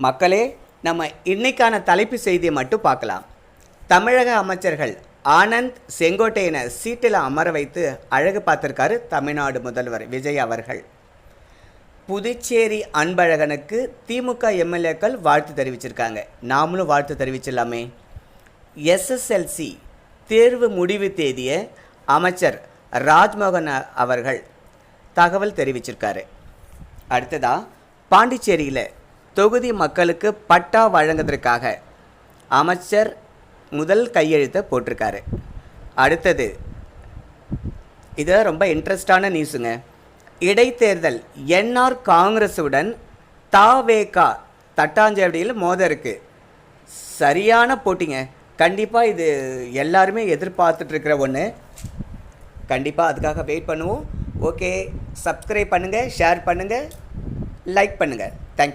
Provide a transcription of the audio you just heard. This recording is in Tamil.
மக்களே, நம்ம இன்னைக்கான தலைப்பு செய்தியை மட்டும் பார்க்கலாம். தமிழக அமைச்சர்கள் ஆனந்த், செங்கோட்டையனை சீட்டில் அமர வைத்து அழகு பார்த்துருக்காரு தமிழ்நாடு முதல்வர் விஜய் அவர்கள். புதுச்சேரி அன்பழகனுக்கு திமுக எம்எல்ஏக்கள் வாழ்த்து தெரிவிச்சிருக்காங்க. நாமளும் வாழ்த்து தெரிவிச்சிடலாமே. எஸ்எஸ்எல்சி தேர்வு முடிவு தேதியை அமைச்சர் ராஜ்மோகன் அவர்கள் தகவல் தெரிவிச்சிருக்காரு. அடுத்ததாக பாண்டிச்சேரியில் தொகுதி மக்களுக்கு பட்டா வழங்குவதற்காக அமைச்சர் முதல் கையெழுத்தை போட்டிருக்காரு. அடுத்தது இது ரொம்ப இன்ட்ரெஸ்டான நியூஸுங்க. இடைத்தேர்தல் என்ஆர் காங்கிரஸுடன் தாவேகா தட்டாஞ்சாவடியில் மோத இருக்குது. சரியான போட்டிங்க. கண்டிப்பாக இது எல்லாருமே எதிர்பார்த்துட்ருக்கிற ஒன்று. கண்டிப்பாக அதுக்காக வெயிட் பண்ணுவோம். ஓகே, சப்ஸ்கிரைப் பண்ணுங்கள், ஷேர் பண்ணுங்கள், லைக் பண்ணுங்கள். தேங்க்யூ.